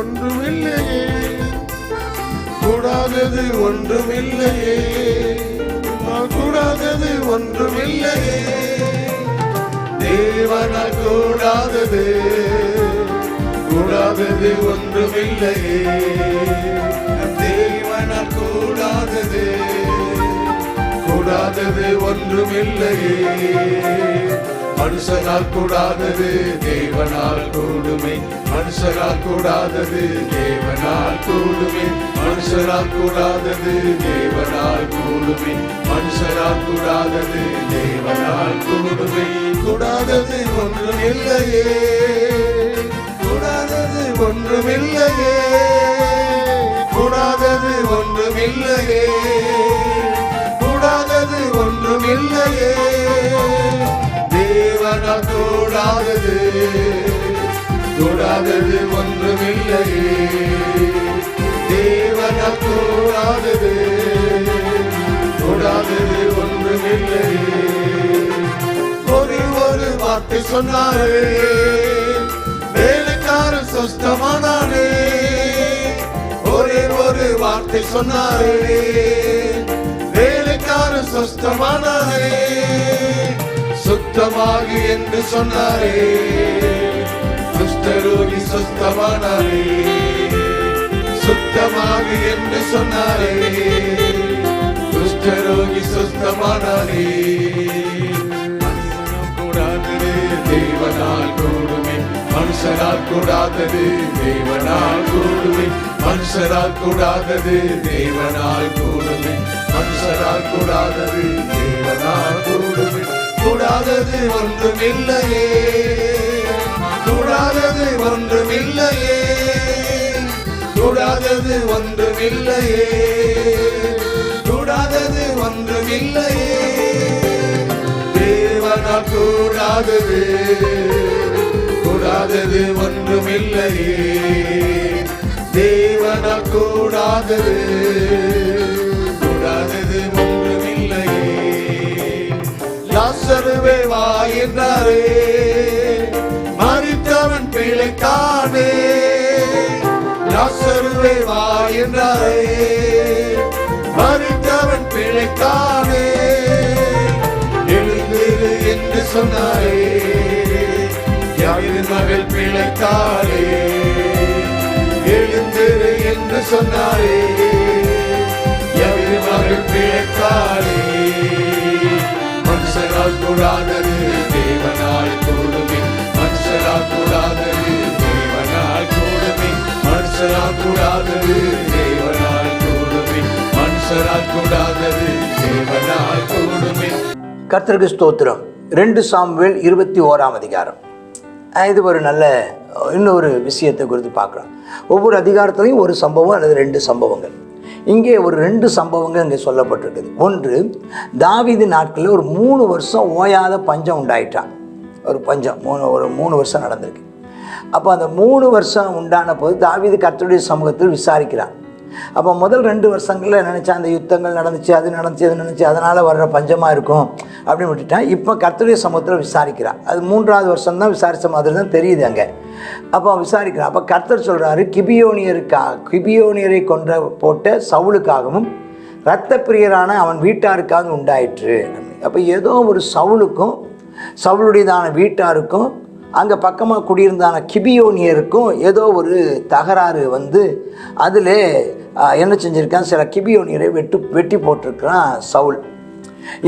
ஒன்றுமில்லையே, கூடாதது ஒன்றுமில்லையே, கூடாதது ஒன்றுமில்லையே, தேவனால் கூடாதது கூடாதது ஒன்றுமில்லையே, தேவனால் கூடாதது கூடாதது ஒன்றுமில்லையே, மனுஷனால் கூடாதது தேவனால் கூடுமே, மனுஷரால் கூடாதது தேவனால் கூடுமே, மனுஷரால் கூடாதது தேவனால் கூடுமே, மனுஷரால் கூடாதது தேவனால் கூடுமே, கூடாதது ஒன்றுமில்லையே, கூடாதது ஒன்றுமில்லையே, கூடாதது ஒன்றுமில்லையே, கூடாதது ஒன்றுமில்லையே, தேவனால் கூடாதது கூடாதது ஒன்றுமில்லையே, தேவனால் கூடாதது கூடாதது ஒன்றுமில்லையே. ஒரு வார்த்தை சொன்னாரே, வேலைக்காரன் சொஸ்தமானானே, ஒரு வார்த்தை சொன்னாரே, வேலைக்காரன் சொஸ்தமானானே, சுத்தமாகி என்று சொன்னாரே, குஷ்டரோகி சுத்தமானாரே, சுத்தமாகி என்று சொன்னாரே, குஷ்டரோகி சுத்தமானாரே, கூடாதது தேவனால் கூடுமே, மனுஷரால் கூடாதது தேவனால் கூடுமே, மனுஷரால் கூடாதது தேவனால் கூடுமே, மனுஷரால் கூடாதது தேவனால் கூடுமே, கூடாதது ஒன்றுமில்லையே, கூடாதது ஒன்றுமில்லையே, கூடாதது ஒன்றுமில்லையே, கூடாதது ஒன்றுமில்லையே, தேவனால் கூடாதது கூடாதது ஒன்றுமில்லையே, தேவனால் கூடாதது கூடாதது ஒன்றுமில்லையே. லாசருவே வா என்றாரே, மரித்தவன் பிழைக்கானே, லாசருவே வா என்றாரே, மரித்தவன் பிழைக்கானே, எழுந்திரு என்று சொன்னாரே, யாயின் மகள் பிழைத்தாரே, எழுந்திரு என்று சொன்னாரே, யாயின் மகள் பிழைத்தாரே, மனுஷரால் கூடாதது தேவனால் கூடுமே, மனுஷரால் கூடாதது தேவனால் கூடுமே, மனுஷரால் கூடாதது தேவனால் கூடுமே, மனுஷரால் கூடாதது தேவனால் கூடுமே. கர்த்தருக்கு ஸ்தோத்திரம். 2 சாமுவேல் 21 அதிகாரம். இது ஒரு நல்ல இன்னொரு விஷயத்தை குறித்து பார்க்கலாம். ஒவ்வொரு அதிகாரத்திலையும் ஒரு சம்பவம் அல்லது 2 சம்பவங்கள். இங்கே ஒரு 2 சம்பவங்கள் இங்கே சொல்லப்பட்டிருக்குது. ஒன்று, தாவீது நாட்களில் ஒரு 3 வருஷம் ஓயாத பஞ்சம் உண்டாயிட்டான். ஒரு பஞ்சம் ஒரு 3 வருஷம் நடந்திருக்கு. அப்போ அந்த 3 வருஷம் உண்டான போது தாவீது கர்த்தருடைய சமூகத்தில் விசாரிக்கிறான். அப்போ முதல் 2 வருஷங்களில் நினச்சா அந்த யுத்தங்கள் நடந்துச்சு, அது நடந்துச்சு, அதனால் வர்ற பஞ்சமாக இருக்கும் அப்படின்னு விட்டுட்டான். இப்போ கர்த்தருடைய சமூகத்தில் விசாரிக்கிறான். அது 3வது வருஷம் தான் விசாரித்த மாதிரி தான் தெரியுது அங்கே. அப்போ விசாரிக்கிறான். அப்போ கர்த்தர் சொல்கிறாரு, கிபியோனியரை போட்ட சவுலுக்காகவும் இரத்த பிரியரான அவன் வீட்டாருக்காக உண்டாயிற்று. அப்போ ஏதோ ஒரு சவுலுக்கும் சவுளுடையதான வீட்டாருக்கும் அங்கே பக்கமாக குடியிருந்தான கிபியோனியருக்கும் ஏதோ ஒரு தகராறு வந்து அதில் என்ன செஞ்சுருக்கான், சில கிபியோனியரை வெட்டி போட்டிருக்கிறான் சவுல்.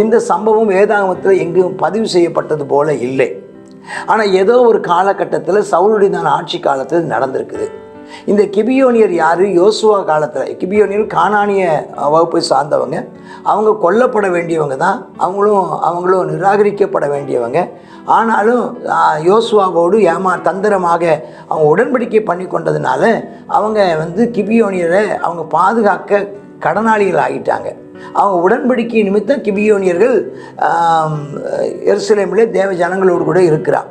இந்த சம்பவம் வேதாகமத்தில் எங்கும் பதிவு செய்யப்பட்டது போல இல்லை. ஆனால் ஏதோ ஒரு காலகட்டத்தில் சவுளுடையதான ஆட்சி காலத்தில் நடந்திருக்குது. இந்த கிபியோனியர் யார்? யோசுவா காலத்தில். கிபியோனியர் கானானிய வகுப்பை சார்ந்தவங்க. அவங்க கொல்லப்பட வேண்டியவங்க தான். அவங்களும் நிராகரிக்கப்பட வேண்டியவங்க. ஆனாலும் யோசுவாவோடு தந்திரமாக அவங்க உடன்படிக்கை பண்ணி கொண்டதுனால அவங்க வந்து கிபியோனியரை அவங்க பாதுகாக்க கடனாளிகள் ஆகிட்டாங்க. அவங்க உடன்படிக்கை நிமித்தம் கிபியோனியர்கள் எருசலேமிலே தேவ ஜனங்களோடு கூட இருக்கிறார்.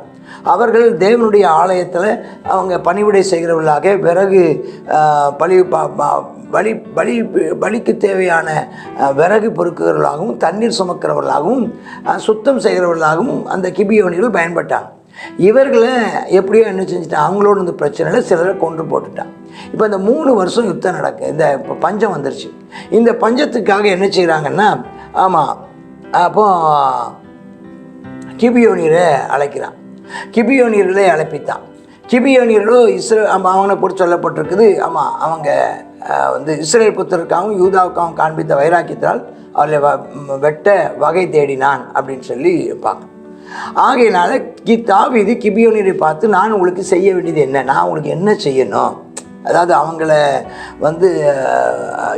அவர்கள் தேவனுடைய ஆலயத்தில் அவங்க பணிவிடை செய்கிறவர்களாக விறகு பலிக்கு தேவையான விறகு பொறுக்கிறவர்களாகவும் தண்ணீர் சுமக்கிறவர்களாகவும் சுத்தம் செய்கிறவர்களாகவும் அந்த கிபியோனியர்கள் பயன்பட்டாங்க. இவர்களை எப்படியோ என்ன செஞ்சுட்டான், அவங்களோட இந்த பிரச்சனையில் சிலரை கொன்று போட்டுட்டான். இப்போ இந்த 3 வருஷம் யுத்தம் நடக்கு, இந்த இப்போ பஞ்சம் வந்துருச்சு. இந்த பஞ்சத்துக்காக என்ன செய்கிறாங்கன்னா, ஆமாம், அப்போ கிபியோனியரை அழைக்கிறான். கிபியோனியர்களை அழைப்பித்தான். கிபியோனியர்களோ அவனை பொறுத்து சொல்லப்பட்டிருக்குது. ஆமாம், அவங்க வந்து இஸ்ரேல் புத்திரருக்காகவும் யூதாவுக்காகவும் காண்பித்த வைராக்கியத்தால் அவளை வெட்ட வகை தேடினான் அப்படின்னு சொல்லி பார்க்கணும். ஆகையினால தாவீது கிபியோனியரை பார்த்து, நான் உங்களுக்கு செய்ய வேண்டியது என்ன, நான் உங்களுக்கு என்ன செய்யணும், அதாவது அவங்கள வந்து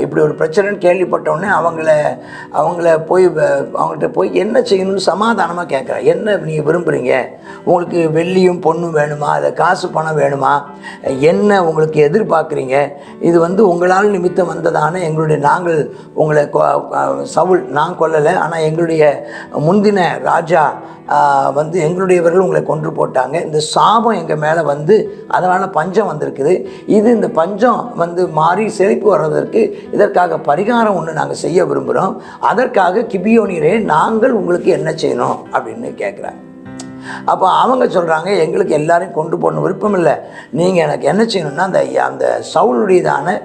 இப்படி ஒரு பிரச்சனைன்னு கேள்விப்பட்டவுடனே அவங்கள போய் அவங்கள்ட்ட போய் என்ன செய்யணும்னு சமாதானமாக கேட்குறேன். என்ன நீங்கள் விரும்புகிறீங்க, உங்களுக்கு வெள்ளியும் பொண்ணும் வேணுமா, அதை காசு பணம் வேணுமா, என்ன உங்களுக்கு எதிர்பார்க்குறீங்க, இது வந்து உங்களால் நிமித்தம் வந்ததான நாங்கள் உங்களை சவுல் நான் கொல்லலை, ஆனால் எங்களுடைய முந்தின ராஜா வந்து எங்களுடையவர்கள் உங்களை கொன்று போட்டாங்க, இந்த சாபம் எங்கள் மேலே வந்து அதனால் பஞ்சம் வந்திருக்குது, இந்த பஞ்சம் வந்து மாறி செழிப்பு வர்றதற்கு இதற்காக பரிகாரம் ஒன்று நாங்கள் செய்ய விரும்புகிறோம், அதற்காக கிபியோனியரே நாங்கள் உங்களுக்கு என்ன செய்யணும் அப்படின்னு கேட்குறாங்க. அப்போ அவங்க சொல்கிறாங்க, எங்களுக்கு எல்லாரையும் கொண்டு போகணும் விருப்பம் இல்லை, நீங்கள் எனக்கு என்ன செய்யணும்னா அந்த சவுளுடையதான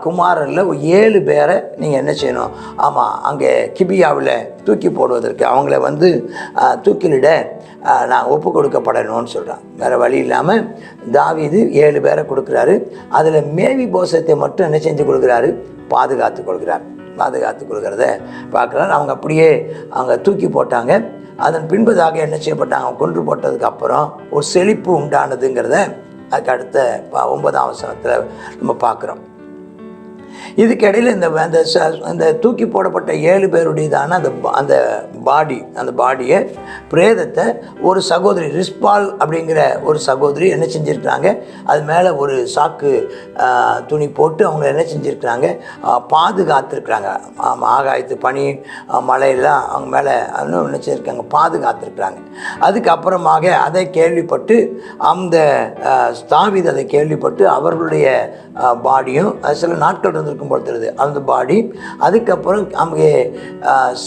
குமாரில் 7 பேரை நீங்கள் என்ன செய்யணும், ஆமாம், அங்கே கிபியாவில் தூக்கி போடுவதற்கு அவங்கள வந்து தூக்கிலிட நான் ஒப்பு கொடுக்கப்படணும்னு சொல்கிறான். வேறு வழி இல்லாமல் தாவீது 7 பேரை கொடுக்குறாரு. அதில் மேவி போசத்தை மட்டும் என்ன செஞ்சு கொடுக்குறாரு, பாதுகாத்து கொள்கிறத பார்க்குறாரு. அவங்க அப்படியே அவங்க தூக்கி போட்டாங்க. அதன் பின்பதாக என்ன செய்யப்பட்டாங்க, கொன்று போட்டதுக்கு அப்புறம் ஒரு செழிப்பு உண்டானதுங்கிறத அதுக்கு அடுத்த 9ஆம் வசனத்தில் நம்ம பார்க்குறோம். இதுக்கு இடையில் இந்த தூக்கி போடப்பட்ட 7 பேருடையதான அந்த பாடியை பிரேதத்தை ஒரு சகோதரி ரிஸ்பால் அப்படிங்கிற ஒரு சகோதரி என்ன செஞ்சுருக்கிறாங்க, அது மேலே ஒரு சாக்கு துணி போட்டு அவங்க என்ன செஞ்சுருக்கிறாங்க, பாதுகாத்துருக்குறாங்க. ஆகாயத்து பனி மழையெல்லாம் அவங்க மேலே என்ன செஞ்சுருக்காங்க, பாதுகாத்துருக்குறாங்க. அதுக்கப்புறமாக அதை கேள்விப்பட்டு அந்த தாவீது அதை கேள்விப்பட்டு அவர்களுடைய பாடியும் சில நாட்கள் இருந்திருக்கும் போல் தெரியுது அந்த பாடி, அதுக்கப்புறம் அங்கே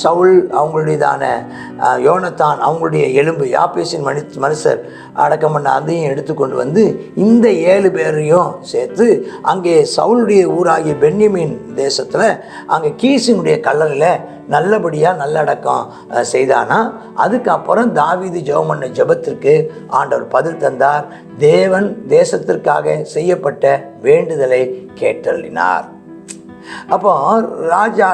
சவுல் அவங்களுடையதான யோனத்தான் அவங்களுடைய எலும்பு யாபேசின் மனுஷர் அடக்கம் பண்ண அதையும் எடுத்துக்கொண்டு வந்து இந்த 7 பேரையும் சேர்த்து அங்கே சவுளுடைய ஊராகிய பென்யமீன் தேசத்தில் அங்கே கீசினுடைய கல்லறையில் நல்லபடியாக நல்லடக்கம் செய்தானா. அதுக்கப்புறம் தாவீது ஜெபம் பண்ண ஜெபத்திற்கு ஆண்டவர் பதில் தந்தார். தேவன் தேசத்திற்காக செய்யப்பட்ட வேண்டுதலை கேட்டள்ளினார். அப்போ ராஜா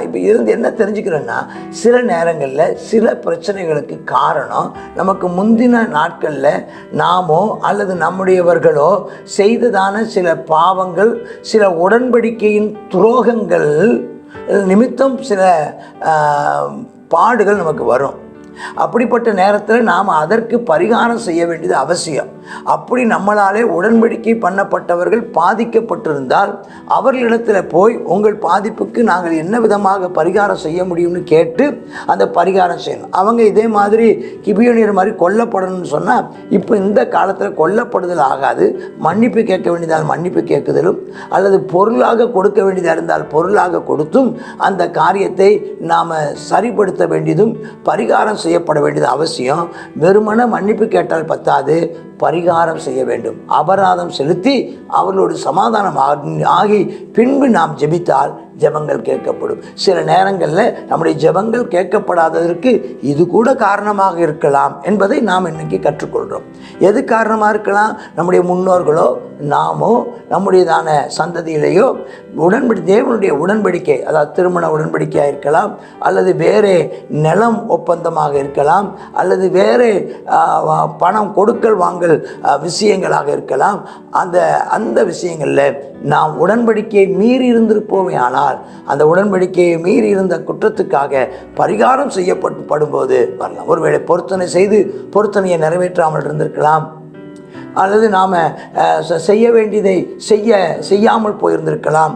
இப்போ இருந்து என்ன தெரிஞ்சுக்கிறேன்னா, சில நேரங்களில் சில பிரச்சனைகளுக்கு காரணம் நமக்கு முந்தின நாட்களில் நாமோ அல்லது நம்முடையவர்களோ செய்ததான சில பாவங்கள், சில உடன்படிக்கையின் துரோகங்கள் நிமித்தம் சில பாடுகள் நமக்கு வரும். அப்படிப்பட்ட நேரத்தில் நாம் அதற்கு பரிகாரம் செய்ய வேண்டியது அவசியம். அப்படி நம்மளாலே உடன்படிக்கை பண்ணப்பட்டவர்கள் பாதிக்கப்பட்டிருந்தால் அவர்களிடத்தில் போய் உங்கள் பாதிப்புக்கு நாங்கள் என்ன விதமாக பரிகாரம் செய்ய முடியும்னு கேட்டு அந்த பரிகாரம் செய்யணும். அவங்க இதே மாதிரி கிபியோனியர் மாதிரி கொல்லப்படணும்னு சொன்னால் இப்போ இந்த காலத்தில் கொல்லப்படுதல் ஆகாது. மன்னிப்பு கேட்க வேண்டியதால் மன்னிப்பு கேட்குதலும் அல்லது பொருளாக கொடுக்க வேண்டியதாக இருந்தால் பொருளாக கொடுத்தும் அந்த காரியத்தை நாம் சரிப்படுத்த வேண்டியதும் பரிகாரம் செய்யப்பட வேண்டியது அவசியம். வெறுமன மன்னிப்பு கேட்டால் பத்தாது, பரிகாரம் செய்ய வேண்டும். அபராதம் செலுத்தி அவர்களோடு சமாதானம் ஆகி பின்பு நாம் ஜெபித்தால் ஜெபங்கள் கேட்கப்படும். சில நேரங்களில் நம்முடைய ஜெபங்கள் கேட்கப்படாததற்கு இது கூட காரணமாக இருக்கலாம் என்பதை நாம் இன்னைக்கு கற்றுக்கொள்கிறோம். எது காரணமாக இருக்கலாம்? நம்முடைய முன்னோர்களோ நாமோ நம்முடையதான சந்ததியிலேயோ தேவனுடைய உடன்படிக்கை, அதாவது திருமண உடன்படிக்கையாக இருக்கலாம், அல்லது வேறு நிலம் ஒப்பந்தமாக இருக்கலாம், அல்லது வேறு பணம் கொடுக்கல் வாங்கல் விஷயங்களாக இருக்கலாம். அந்த விஷயங்களில் நாம் உடன்படிக்கையை மீறி இருந்திருப்போமே ஆனால் அந்த உடன்படிக்கையை மீறி இருந்த குற்றத்துக்காக பரிகாரம் செய்யப்படும்போது வரலாம். ஒருவேளை பொருத்தனை செய்து பொருத்தனையை நிறைவேற்றாமல் இருந்திருக்கலாம், அல்லது நாம் செய்ய வேண்டியதை செய்யாமல் போயிருந்திருக்கலாம்,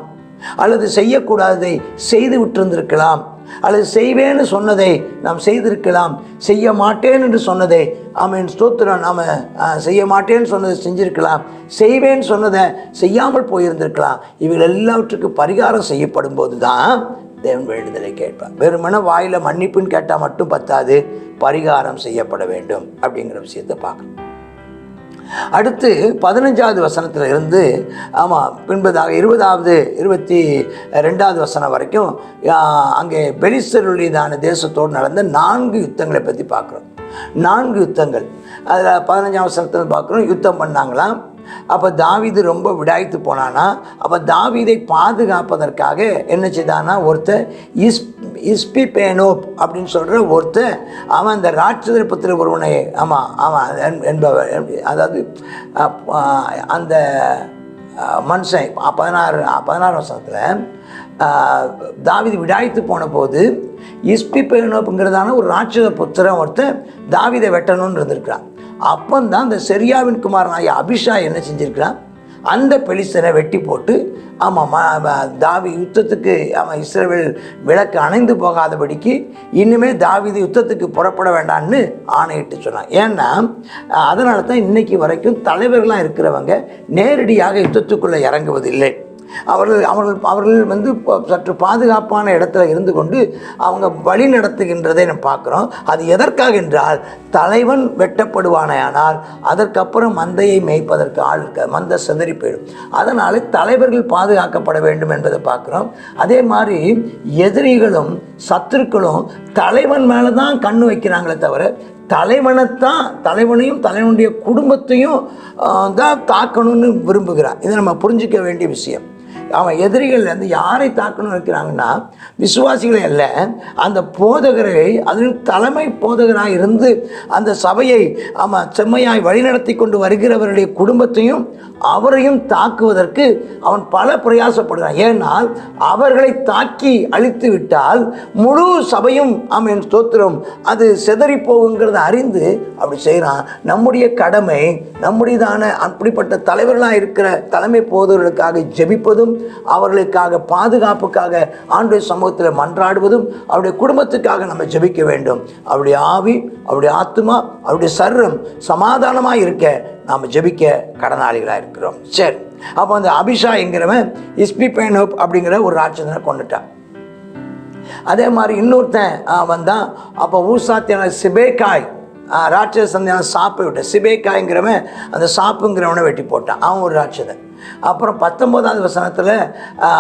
அல்லது செய்யக்கூடாததை செய்து விட்டிருந்திருக்கலாம், அல்லது செய்வேன்னு சொன்னதை நாம் செய்திருக்கலாம், செய்ய மாட்டேன் என்று சொன்னதை ஆமென் ஸ்தோத்திரம் நாம் செய்ய மாட்டேன்னு சொன்னதை செஞ்சிருக்கலாம், செய்வேன்னு சொன்னதை செய்யாமல் போயிருந்திருக்கலாம். இவைகள் எல்லாவற்றுக்கும் பரிகாரம் செய்யப்படும் போது தான் தேவன் வேண்டுதலை கேட்பார். வெறுமன வாயில் மன்னிப்புன்னு கேட்டால் மட்டும் பத்தாது, பரிகாரம் செய்யப்பட வேண்டும் அப்படிங்கிற விஷயத்தை பார்க்கணும். அடுத்து 15வது வசனத்தில் இருந்து பின்பதாக 20வது 22வது வசனம் வரைக்கும் அங்கே பெலிஸ்தருடையதான தேசத்தோடு நடந்த 4 யுத்தங்களை பற்றி பார்க்குறோம். 4 யுத்தங்கள். அதில் 15ஆம் வசனத்தில் பார்க்குறோம், யுத்தம் பண்ணாங்களாம். அப்போ தாவீது ரொம்ப விடாய்த்து போனானா. அப்போ தாவீதை பாதுகாப்பதற்காக என்ன செய்தானா, ஒருத்தர் இஸ்பிபேனோப் அப்படின்னு சொல்கிற ஒருத்தர், அவன் அந்த ராட்சதர் புத்திர ஒருவனை என்பவர், அதாவது அந்த மனுஷன் 16 வருஷத்தில் தாவீது விடாய்த்து போன போது இஸ்பிபேனோப்புங்கிறதான ஒரு ராட்சத புத்திரன் ஒருத்தர் தாவீதை வெட்டணும்னு இருந்திருக்கிறான். அப்போந்தான் அந்த செரியாவின் குமாரனாகிய அபிஷா என்ன செஞ்சிருக்கிறான், அந்த பெலிஸ்தனை வெட்டி போட்டு தாவி யுத்தத்துக்கு இஸ்ரவேல் விளக்கு அணைந்து போகாதபடிக்கு இன்னுமே தாவீது யுத்தத்துக்கு புறப்பட வேண்டாம்னு ஆணையிட்டு சொன்னான். ஏன்னா அதனால தான் இன்னைக்கு வரைக்கும் தலைவர்களாக இருக்கிறவங்க நேரடியாக யுத்தத்துக்குள்ளே இறங்குவதில்லை. அவர்கள் சற்று பாதுகாப்பான இடத்துல இருந்து கொண்டு அவங்க வழி நடத்துகின்றதை நம்ம பார்க்குறோம். அது எதற்காக என்றால், தலைவன் வெட்டப்படுவானால் அதற்கப்புறம் மந்தையை மேய்ப்பதற்கு ஆள் இருக்க, மந்தை சிதறி போயிடும். அதனால் தலைவர்கள் பாதுகாக்கப்பட வேண்டும் என்பதை பார்க்குறோம். அதே மாதிரி எதிரிகளும் சத்துருக்களும் தலைவன் மேலே தான் கண்ணு வைக்கிறாங்களே தவிர தலைவனையும் தலைவனுடைய குடும்பத்தையும் தான் தாக்கணும்னு விரும்புகிறான். இதை நம்ம புரிஞ்சிக்க வேண்டிய விஷயம். அவன் எதிரிகள் யாரை தாக்கணும்னு இருக்கிறாங்கன்னா, விசுவாசிகளை அல்ல, அந்த போதகரை, அதில் தலைமை போதகராக இருந்து அந்த சபையை செம்மையாய் வழிநடத்தி கொண்டு வருகிறவருடைய குடும்பத்தையும் அவரையும் தாக்குவதற்கு அவன் பல பிரயாசப்படுகிறான். ஏனால் அவர்களை தாக்கி அழித்து விட்டால் முழு சபையும் ஸ்தோத்திரம் அது சிதறி போகுங்கிறத அறிந்து அப்படி செய்கிறான். நம்முடைய கடமை, நம்முடையதான அப்படிப்பட்ட தலைவர்களாக இருக்கிற தலைமை போதவர்களுக்காக ஜெபிப்பதும், அவர்களுக்காக பாதுகாப்புக்காக ஆண்டவருடைய சமூகத்தில் மன்றாடுவதும், அவருடைய குடும்பத்துக்காக நம்ம ஜெபிக்க வேண்டும். அவருடைய ஆவி, அவருடைய ஆத்மா, அவருடைய சரீரம் சமாதானமாக இருக்க நாம் ஜெபிக்க கடனாளிகளாக இருக்கிறோம். சரி, அப்போ அந்த அபிஷா என்கிறவன் இஸ்பிபேனோப் அப்படிங்கிற ஒரு ராட்சதனை கொண்டுட்டான். அதே மாதிரி இன்னொருத்தன் வந்தான். அப்போ ஊசாத்தியான சிபேக்காய் ராட்சத சந்தையான சாப்பை விட்ட சிபேக்காய்ங்கிறவன் அந்த சாப்புங்கிறவனை வெட்டி போட்டான். அவன் ஒரு ராட்சதன். அப்புறம் 19வது வசனத்தில்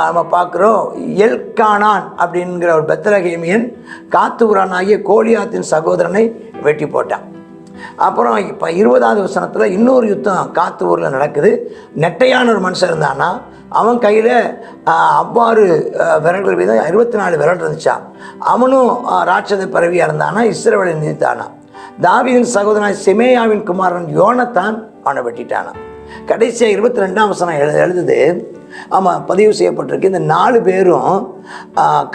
நம்ம பார்க்குறோம், எல்கானான் அப்படிங்கிற ஒரு பெத்லகேமியன் காத்தூரானாகிய கோலியாத்தின் சகோதரனை வெட்டி போட்டான். அப்புறம் இப்போ 20வது வசனத்தில் இன்னொரு யுத்தம் காத்து ஊரில் நடக்குது. நெட்டையான ஒரு மனுஷன் இருந்தானா, அவன் கையில் அவ்வாறு விரல்கள் வீதம் 24 விரல் இருந்துச்சான். அவனும் ராட்சத பரவியாக இருந்தானா, இஸ்ரவேலை நிதித்தானா. தாவீதின் சகோதரன் செமேயாவின் குமாரன் யோனத்தான் அவனை வெட்டிட்டானா. கடைசியாக 22ஆம் வசனம் எழுதுது, பதிவு செய்யப்பட்டிருக்கு. இந்த 4 பேரும்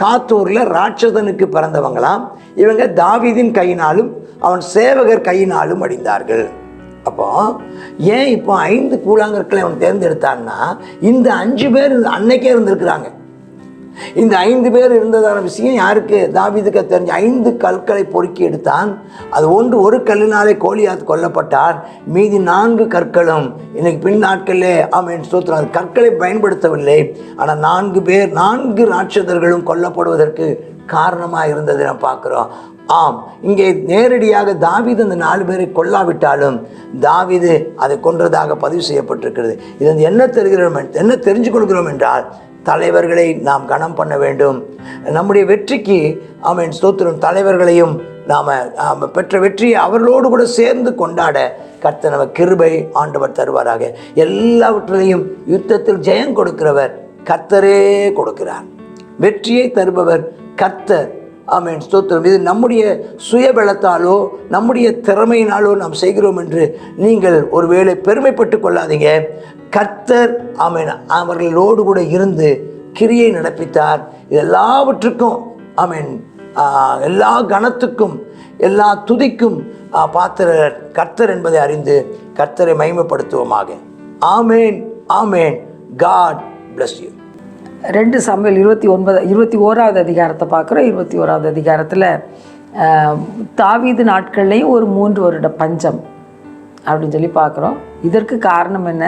காத்தூரில் ராட்சதனுக்கு பிறந்தவங்களாம். இவங்க தாவீதின் கையினாலும் அவன் சேவகர் கையினாலும் அடிந்தார்கள். அப்போ ஏன் இப்போ 5 கூழாங்கற்களை அவன் தேர்ந்தெடுத்தான்னா, இந்த 5 பேர் அன்னைக்கே இருந்திருக்கிறாங்க. இந்த 5 பேர் இருந்ததான விஷயம் யாருக்கு? தாவீதுக்கு தெரிஞ்ச 5 கற்களை பொறுக்கி எடுத்தான். அது ஒரு கல்லினாலே கோலியாத் கொல்லப்பட்டான். மீதி 4 கற்களும் இன்னைக்கு பின் நாட்களிலே ஸ்தோத்திரம் அது கற்களை பயன்படுத்தவில்லை. ஆனால் 4 ராட்சதர்களும் கொல்லப்படுவதற்கு காரணமாக இருந்ததை நாம் பார்க்குறோம். இங்கே நேரடியாக தாவீது அந்த 4 பேரை கொல்லாவிட்டாலும் தாவீது அதை கொன்றதாக பதிவு செய்யப்பட்டிருக்கிறது. இது என்ன தெரிஞ்சு கொள்கிறோம் என்றால், தலைவர்களை நாம் கனம் பண்ண வேண்டும். நம்முடைய வெற்றிக்கு ஸ்தோத்திரம் தலைவர்களையும் நாம் பெற்ற வெற்றியை அவர்களோடு கூட சேர்ந்து கொண்டாட கர்த்தர் நம்ம கிருபை ஆண்டவர் தருவாராக. எல்லாவற்றிலையும் யுத்தத்தில் ஜெயம் கொடுக்கிறவர் கர்த்தரே கொடுக்கிறார். வெற்றியை தருபவர் கர்த்தர். ஸ்தோத்திரம். இது நம்முடைய சுயபலத்தாலோ நம்முடைய திறமையினாலோ நாம் செய்கிறோம் என்று நீங்கள் ஒருவேளை பெருமைப்பட்டு கொள்ளாதீங்க. கர்த்தர் அவர்களோடு கூட இருந்து கிரியை நடப்பித்தார். இது எல்லாவற்றுக்கும் எல்லா கணத்துக்கும் எல்லா துதிக்கும் பாத்திரர் கர்த்தர் என்பதை அறிந்து கர்த்தரை மகிமைப்படுத்துவோமாக. ஆமேன், ஆமேன். God bless you. 2 சாமுவேல் 21வது அதிகாரத்தை பார்க்குறோம். 21வது அதிகாரத்தில் தாவீது நாட்கள்லேயும் ஒரு 3 வருட பஞ்சம் அப்படின்னு சொல்லி பார்க்குறோம். இதற்கு காரணம் என்ன?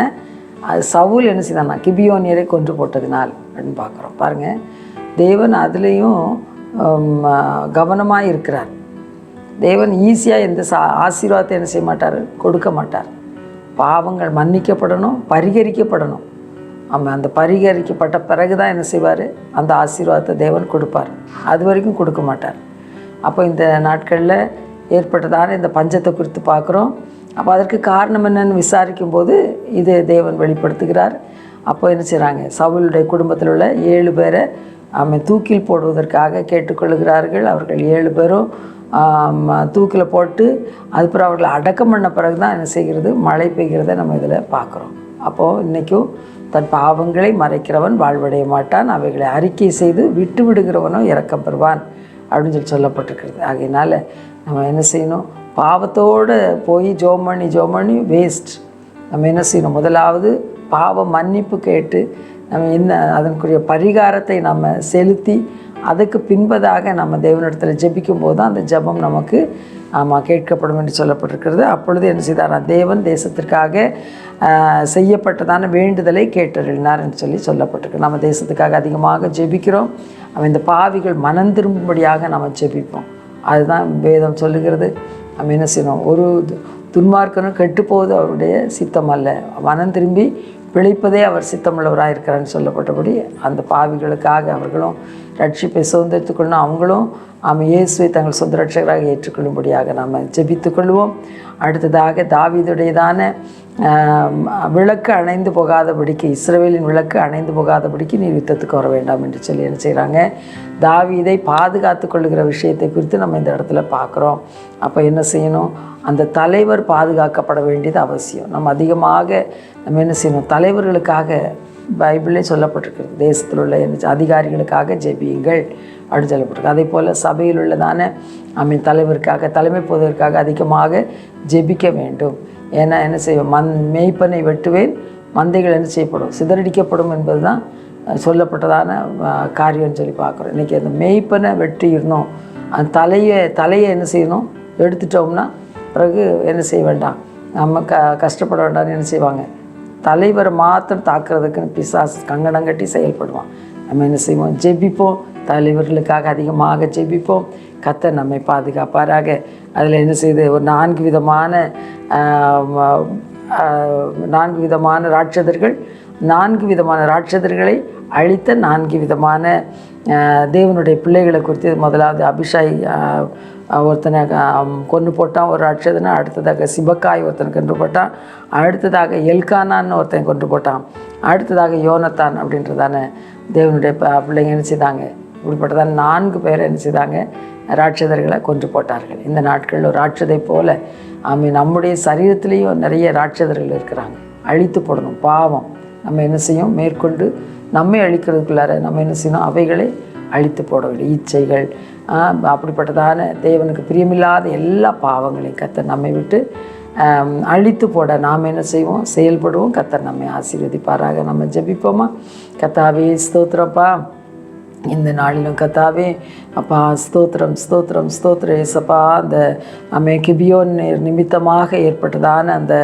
அது சவுல் என்ன செய்தானா, கிபியோனியரை கொன்று போட்டதினால் அப்படின்னு பார்க்குறோம். பாருங்கள், தேவன் அதுலேயும் கவனமாக இருக்கிறார். தேவன் ஈஸியாக எந்த ஆசீர்வாதத்தை என்ன செய்ய மாட்டார், கொடுக்க மாட்டார். பாவங்கள் மன்னிக்கப்படணும், பரிகரிக்கப்படணும். ஆமாம், அந்த பரிகரிக்கப்பட்ட பிறகு தான் என்ன செய்வார், அந்த ஆசீர்வாதத்தை தேவன் கொடுப்பார். அது வரைக்கும் கொடுக்க மாட்டார். அப்போ இந்த நாட்களில் ஏற்பட்டதான இந்த பஞ்சத்தை குறித்து பார்க்குறோம். அப்போ அதற்கு காரணம் என்னன்னு விசாரிக்கும் போது இது தேவன் வெளிப்படுத்துகிறார். அப்போ என்ன செய்கிறாங்க, சவுலுடைய குடும்பத்தில் உள்ள 7 பேரை அவன் தூக்கில் போடுவதற்காக கேட்டுக்கொள்கிறார்கள். அவர்கள் 7 பேரும் தூக்கில் போட்டு அதுக்கப்புறம் அவர்களை அடக்கம் பண்ண பிறகு தான் என்ன செய்கிறது, மழை பெய்கிறத நம்ம இதில் பார்க்குறோம். அப்போது இன்றைக்கும் தன் பாவங்களை மறைக்கிறவன் வாழ்வடைய மாட்டான், அவைகளை அறிக்கை செய்து விட்டு விடுகிறவனோ இரக்கம் பெறுவான் அப்படின்னு சொல்லப்பட்டிருக்கிறது. ஆகையினால நம்ம என்ன செய்யணும், பாவத்தோடு போய் ஜோம் பண்ணி வேஸ்ட். நம்ம என்ன செய்யணும், முதலாவது பாவ மன்னிப்பு கேட்டு நம்ம என்ன அதற்குரிய பரிகாரத்தை நம்ம செலுத்தி அதுக்கு பின்பதாக நம்ம தேவனிடத்தில் ஜெபிக்கும் போது தான் அந்த ஜெபம் நமக்கு கேட்கப்படும் என்று சொல்லப்பட்டிருக்கிறது. அப்பொழுது என்ன செய்தார், தேவன் தேசத்திற்காக செய்யப்பட்டதான வேண்டுதலை கேட்டறினார் என்று சொல்லப்பட்டிருக்கு. நம்ம தேசத்துக்காக அதிகமாக ஜெபிக்கிறோம். இந்த பாவிகள் மனம் திரும்பும்படியாக நம்ம ஜெபிப்போம். அதுதான் வேதம் சொல்லுகிறது. நம்ம என்ன செய்யணும், ஒரு துன்மார்க்கனும் கெட்டுப்போவது அவருடைய சித்தம் அல்ல, மனம் திரும்பி பிழைப்பதே அவர் சித்தமுள்ளவராக இருக்கிறான்னு சொல்லப்பட்டபடி அந்த பாவிகளுக்காக அவர்களும் ரட்சிப்பை சுதந்திரத்துக்கொள்ளணும். அவங்களும் இயேசுவை தங்கள் சொந்த ரட்சகராக ஏற்றுக்கொள்ளும்படியாக நாம் ஜெபித்துக்கொள்வோம். அடுத்ததாக தாவீதுடையதான விளக்கு அணைந்து போகாதபடிக்கு, இஸ்ரவேலின் விளக்கு அணைந்து போகாதபடிக்கு நீ யுத்தத்துக்கு வர வேண்டாம் என்று சொல்லி என்ன செய்கிறாங்க, தாவீதை பாதுகாத்து கொள்ளுகிற விஷயத்தை குறித்து நம்ம இந்த இடத்துல பார்க்குறோம். அப்போ என்ன செய்யணும், அந்த தலைவர் பாதுகாக்கப்பட வேண்டியது அவசியம். நம்ம அதிகமாக நம்ம என்ன செய்யணும், தலைவர்களுக்காக பைபிளே சொல்லப்பட்டிருக்கிறது, தேசத்தில் உள்ள அதிகாரிகளுக்காக ஜெபியுங்கள் அப்படின்னு சொல்லப்பட்டிருக்கு. அதே போல் சபையில் உள்ளதான தலைவருக்காக, தலைமை பொதுவருக்காக அதிகமாக ஜெபிக்க வேண்டும். ஏன்னா என்ன செய்வோம், மேய்ப்பனை வெட்டுவேன், மந்தைகள் என்ன செய்யப்படும், சிதறடிக்கப்படும் என்பது தான் சொல்லப்பட்டதான காரியம்னு சொல்லி பார்க்குறோம். இன்றைக்கி அந்த மேய்ப்பனை வெட்டிடணும், அந்த தலையை என்ன செய்யணும், எடுத்துட்டோம்னா பிறகு என்ன செய்ய வேண்டாம், நம்ம கஷ்டப்பட வேண்டாம்னு என்ன செய்வாங்க, தலைவரை மாத்திரம் தாக்குறதுக்குன்னு பிசாசு கங்கணம் கட்டி செயல்படுவான். நம்ம என்ன செய்வோம், ஜெபிப்போம், தலைவர்களுக்காக அதிகமாக ஜெபிப்போம். கர்த்தர் நம்மை பாதுகாப்பாராக. அதில் என்ன செய்யுது, ஒரு 4 விதமான ராட்சதர்கள், 4 விதமான ராட்சதர்களை அழித்த 4 விதமான தேவனுடைய பிள்ளைகளை குறித்து. முதலாவது அபிஷாய் ஒருத்தனை கொன்று போட்டான், ஒரு ராட்சதனை. அடுத்ததாக சிபக்காய் ஒருத்தனை கொன்று போட்டான். அடுத்ததாக எல்கானான்னு ஒருத்தனை கொன்று போட்டான். அடுத்ததாக யோனத்தான் அப்படின்றதான தேவனுடைய பிள்ளைங்க என்ன செய்தாங்க, இப்படிப்பட்டதான 4 பேரை என்ன செய்தாங்க, ராட்சதர்களை கொன்று போட்டார்கள். இந்த நாட்களில் ஒரு ராட்சதை போல் நம்முடைய சரீரத்திலேயும் நிறைய ராட்சதர்கள் இருக்கிறாங்க. அழித்து போடணும். பாவம் நம்ம என்ன செய்யும், மேற்கொண்டு நம்மை அழிக்கிறதுக்குள்ளார நம்ம என்ன செய்யணும், அவைகளை அழித்து போட வேண்டும். இச்சைகள், அப்படிப்பட்டதான தேவனுக்கு பிரியமில்லாத எல்லா பாவங்களையும் கர்த்தர் நம்மை விட்டு அழித்து போட நாம் என்ன செய்வோம், செயல்படுவோம். கர்த்தர் நம்மை ஆசீர்வதிப்பாராக. நம்ம ஜெபிப்போமா. கர்த்தாவே ஸ்தோத்திரப்பா, இந்த நாளிலும் கர்த்தாவே அப்பா ஸ்தோத்திரம் ஸ்தோத்திரம் ஸ்தோத்திரம் ஏசப்பா. அந்த கிபியோன் நிமித்தமாக ஏற்பட்டதான அந்த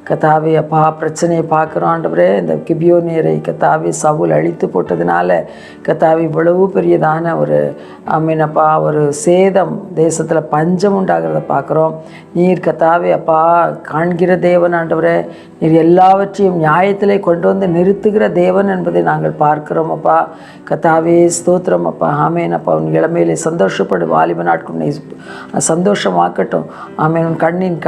கர்த்தாவே அப்பா பிரச்சனையை பார்க்குறோம் ஆண்டவரே. இந்த கிபியோனியரை கர்த்தாவே சவுல் அழித்து போட்டதுனால கர்த்தாவே இவ்வளவு பெரியதான ஒரு அப்பா ஒரு சேதம், தேசத்தில் பஞ்சம் உண்டாகிறத பார்க்குறோம். நீர் கர்த்தாவே அப்பா காண்கிற தேவன் ஆண்டவரே, நீர் எல்லாவற்றையும் நியாயத்திலே கொண்டு வந்து நிறுத்துகிற தேவன் என்பதை நாங்கள் பார்க்கிறோம் அப்பா. கர்த்தாவே ஸ்தோத்திரம் அப்பா. ஆமேன் அப்பா. உன் இளமையிலே சந்தோஷப்படு, வாலிப நாட்கள் சந்தோஷமாக்கட்டும். ஆமேன். உன் கண்ணின்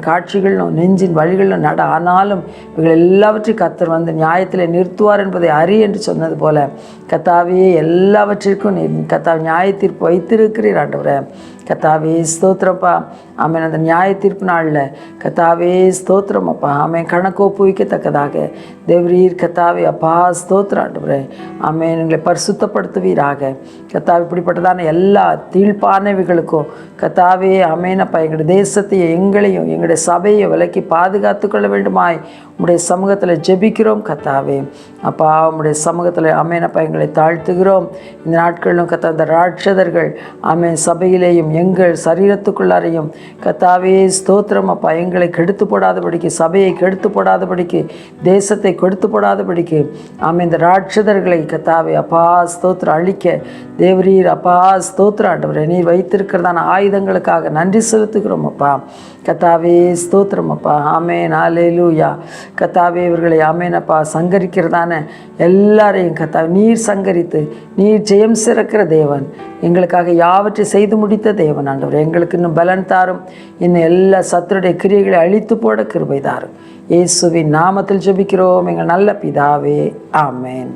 காட்சிகளும் நெஞ்சின் வழிகளும் நட. ஆனாலும் இவர்கள் எல்லாவற்றையும் கர்த்தர் வந்து நியாயத்தில் நிறுத்துவார் என்பதை அறி என்று சொன்னது போல கர்த்தாவே எல்லாவற்றிற்கும் கர்த்தாவே நியாய தீர்ப்பு வைத்திருக்கிறீர் ஆண்டவரே. கர்த்தாவே ஸ்தோத்திரப்பா. ஆமேன். அந்த நியாய தீர்ப்பு நாளில் கர்த்தாவே ஸ்தோத்திரம் அப்பா. ஆமேன். கணக்கொப்புவிக்கத்தக்கதாக தேவரீர் கர்த்தாவே அப்பா ஸ்தோத்திரம் ஆண்டவரே. ஆமேன். எங்களை பரிசுத்தப்படுத்துவீராக கர்த்தாவே. இப்படிப்பட்டதான எல்லா தீழ்ப்பானவைகளுக்கும் கர்த்தாவே ஆமேன் அப்பா. எங்களுடைய தேசத்தையும் எங்களையும் எங்களுடைய சபையை விலக்கி பாதுகாத்து கொள்ள வேண்டுமாய் உம்முடைய சமூகத்தில் ஜெபிக்கிறோம் கர்த்தாவே அப்பா. உம்முடைய சமூகத்தில் ஆமேன் அப்பா எங்களை தாழ்த்துகிறோம். இந்த நாட்களிலும் கர்த்தா அந்த ராட்சதர்கள் ஆமேன் சபையிலேயும் எங்கள் சரீரத்துக்குள்ளாரையும் கத்தாவே ஸ்தோத்திரம் அப்பா, எங்களை கெடுத்து போடாதபடிக்கு, சபையை கெடுத்து போடாதபடிக்கு, தேசத்தை கெடுத்து போடாதபடிக்கு இந்த ராட்சதர்களை கத்தாவே அப்பா ஸ்தோத்திரம் அழிக்க தேவரீர் அப்பா ஸ்தோத்திரம் ஆண்டவரே, நீர் வைத்திருக்கிறதான ஆயுதங்களுக்காக நன்றி செலுத்துகிறோம் அப்பா. கத்தாவே ஸ்தோத்திரம் அப்பா. ஆமேன், அல்லேலூயா. கத்தாவே இவர்களை ஆமேனப்பா சங்கரிக்கிறதான எல்லாரையும் கத்தாவே நீர் சங்கரித்து நீர் ஜெயம் சிறக்கிற தேவன், எங்களுக்காக யாவற்றை செய்து முடித்த தேவன் ஆண்டவர். எங்களுக்கு இன்னும் பலன் தாரும், இன்னும் எல்லா சத்துருடைய கிரியைகளை அழித்து போட கிருபை தாரும். இயேசுவின் நாமத்தில் ஜெபிக்கிறோம் எங்கள் நல்ல பிதாவே, ஆமேன்.